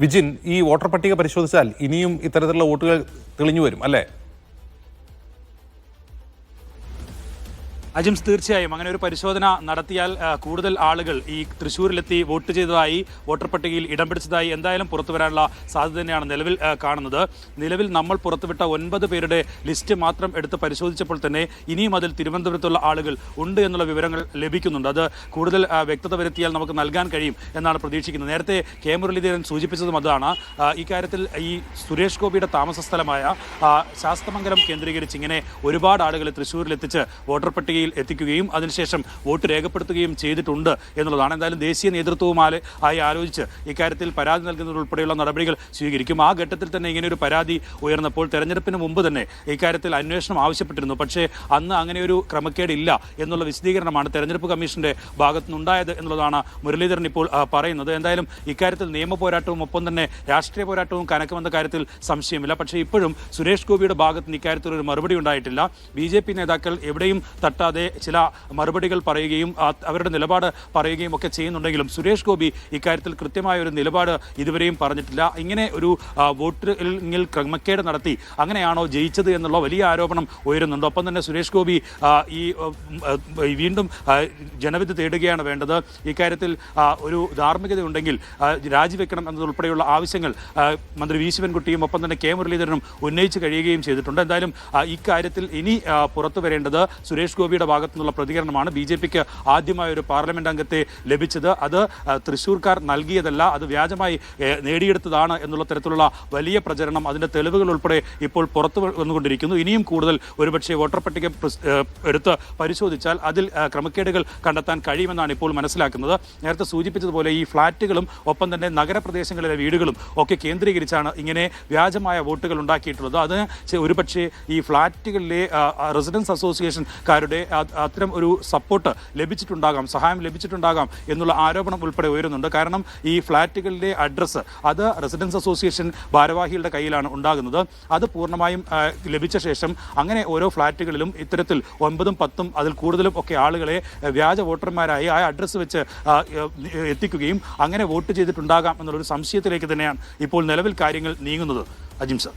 വിജിൻ, ഈ വോട്ടർ പട്ടിക പരിശോധിച്ചാൽ ഇനിയും ഇത്തരത്തിലുള്ള വോട്ടുകൾ തെളിഞ്ഞു വരും അല്ലേ? അജിംസ്, തീർച്ചയായും അങ്ങനെ ഒരു പരിശോധന നടത്തിയാൽ കൂടുതൽ ആളുകൾ ഈ തൃശ്ശൂരിലെത്തി വോട്ട് ചെയ്തതായി, വോട്ടർ പട്ടികയിൽ ഇടം പിടിച്ചതായി എന്തായാലും പുറത്തു വരാനുള്ള സാധ്യത തന്നെയാണ് നിലവിൽ കാണുന്നത്. നിലവിൽ നമ്മൾ പുറത്തുവിട്ട 9 പേരുടെ ലിസ്റ്റ് മാത്രം എടുത്ത് പരിശോധിച്ചപ്പോൾ തന്നെ ഇനിയും അതിൽ തിരുവനന്തപുരത്തുള്ള ആളുകൾ ഉണ്ട് എന്നുള്ള വിവരങ്ങൾ ലഭിക്കുന്നുണ്ട്. അത് കൂടുതൽ വ്യക്തത വരുത്തിയാൽ നമുക്ക് നൽകാൻ കഴിയും എന്നാണ് പ്രതീക്ഷിക്കുന്നത്. നേരത്തെ കെ മുരളീധരൻ സൂചിപ്പിച്ചതും അതാണ്. ഇക്കാര്യത്തിൽ ഈ സുരേഷ് ഗോപിയുടെ താമസ സ്ഥലമായ ശാസ്തമംഗലം കേന്ദ്രീകരിച്ച് ഇങ്ങനെ ഒരുപാട് ആളുകളെ തൃശ്ശൂരിലെത്തിച്ച് വോട്ടർ പട്ടിക എത്തിക്കുകയും അതിനുശേഷം വോട്ട് രേഖപ്പെടുത്തുകയും ചെയ്തിട്ടുണ്ട് എന്നുള്ളതാണ്. എന്തായാലും ദേശീയ നേതൃത്വവുമായി ആലോചിച്ച് ഇക്കാര്യത്തിൽ പരാതി നൽകുന്നതുൾപ്പെടെയുള്ള നടപടികൾ സ്വീകരിക്കും. ആ ഘട്ടത്തിൽ തന്നെ ഇങ്ങനെയൊരു പരാതി ഉയർന്നപ്പോൾ തെരഞ്ഞെടുപ്പിന് മുമ്പ് തന്നെ ഇക്കാര്യത്തിൽ അന്വേഷണം ആവശ്യപ്പെട്ടിരുന്നു. പക്ഷേ അന്ന് അങ്ങനെയൊരു ക്രമക്കേടില്ല എന്നുള്ള വിശദീകരണമാണ് തെരഞ്ഞെടുപ്പ് കമ്മീഷന്റെ ഭാഗത്തുനിന്നുണ്ടായത് എന്നുള്ളതാണ് മുരളീധരൻ ഇപ്പോൾ പറയുന്നത്. എന്തായാലും ഇക്കാര്യത്തിൽ നിയമ പോരാട്ടവും ഒപ്പം തന്നെ രാഷ്ട്രീയ പോരാട്ടവും കനക്കുമെന്ന കാര്യത്തിൽ സംശയമില്ല. പക്ഷേ ഇപ്പോഴും സുരേഷ് ഗോപിയുടെ ഭാഗത്ത് നിന്ന് ഇക്കാര്യത്തിൽ ഒരു മറുപടി ഉണ്ടായിട്ടില്ല. BJP നേതാക്കൾ എവിടെയും തട്ടാതെ ചില മറുപടികൾ പറയുകയും അവരുടെ നിലപാട് പറയുകയും ഒക്കെ ചെയ്യുന്നുണ്ടെങ്കിലും സുരേഷ് ഗോപി ഇക്കാര്യത്തിൽ കൃത്യമായ ഒരു നിലപാട് ഇതുവരെയും പറഞ്ഞിട്ടില്ല. ഇങ്ങനെ ഒരു വോട്ടിൽ ക്രമക്കേട് നടത്തി അങ്ങനെയാണോ ജയിച്ചത് എന്നുള്ള വലിയ ആരോപണം ഉയരുന്നുണ്ട്. ഒപ്പം തന്നെ സുരേഷ് ഗോപി വീണ്ടും ജനവിധി തേടുകയാണ് വേണ്ടത്. ഇക്കാര്യത്തിൽ ഒരു ധാർമ്മികതയുണ്ടെങ്കിൽ രാജിവെക്കണം എന്നതുൾപ്പെടെയുള്ള ആവശ്യങ്ങൾ മന്ത്രി വി ശിവൻകുട്ടിയും ഒപ്പം തന്നെ കെ മുരളീധരനും ഉന്നയിച്ച് കഴിയുകയും ചെയ്തിട്ടുണ്ട്. എന്തായാലും ഇക്കാര്യത്തിൽ ഇനി പുറത്തു വരേണ്ടത് സുരേഷ് ഗോപിയുടെ ഭാഗത്തു നിന്നുള്ള പ്രതികരണമാണ്. BJPക്ക് ആദ്യമായ ഒരു പാർലമെന്റ് അംഗത്തെ ലഭിച്ചത് അത് തൃശ്ശൂർക്കാർ നൽകിയതല്ല, അത് വ്യാജമായി നേടിയെടുത്തതാണ് എന്നുള്ള തരത്തിലുള്ള വലിയ പ്രചരണം, അതിന്റെ തെളിവുകൾ ഉൾപ്പെടെ ഇപ്പോൾ പുറത്തു വന്നുകൊണ്ടിരിക്കുന്നു. ഇനിയും കൂടുതൽ ഒരുപക്ഷെ വോട്ടർ പട്ടിക എടുത്ത് പരിശോധിച്ചാൽ അതിൽ ക്രമക്കേടുകൾ കണ്ടെത്താൻ കഴിയുമെന്നാണ് ഇപ്പോൾ മനസ്സിലാക്കുന്നത്. നേരത്തെ സൂചിപ്പിച്ചതുപോലെ ഈ ഫ്ളാറ്റുകളും ഒപ്പം തന്നെ നഗരപ്രദേശങ്ങളിലെ വീടുകളും ഒക്കെ കേന്ദ്രീകരിച്ചാണ് ഇങ്ങനെ വ്യാജമായ വോട്ടുകൾ ഉണ്ടാക്കിയിട്ടുള്ളത്. അത് ഒരുപക്ഷെ ഈ ഫ്ളാറ്റുകളിലെ റെസിഡൻസ് അസോസിയേഷൻകാരുടെ അത്തരം ഒരു സപ്പോർട്ട് ലഭിച്ചിട്ടുണ്ടാകാം, സഹായം ലഭിച്ചിട്ടുണ്ടാകാം എന്നുള്ള ആരോപണം ഉൾപ്പെടെ ഉയരുന്നുണ്ട്. കാരണം ഈ ഫ്ളാറ്റുകളിലെ അഡ്രസ്സ് അത് റെസിഡൻസ് അസോസിയേഷൻ ഭാരവാഹികളുടെ കയ്യിലാണ് ഉണ്ടാകുന്നത്. അത് പൂർണ്ണമായും ലഭിച്ച ശേഷം അങ്ങനെ ഓരോ ഫ്ളാറ്റുകളിലും ഇത്തരത്തിൽ 9ഉം 10ഉം അതിൽ കൂടുതലും ഒക്കെ ആളുകളെ വ്യാജ വോട്ടർമാരായി ആ അഡ്രസ്സ് വെച്ച് എത്തിക്കുകയും അങ്ങനെ വോട്ട് ചെയ്തിട്ടുണ്ടാകാം എന്നുള്ളൊരു സംശയത്തിലേക്ക് തന്നെയാണ് ഇപ്പോൾ നിലവിൽ കാര്യങ്ങൾ നീങ്ങുന്നത്. അജിം സർ.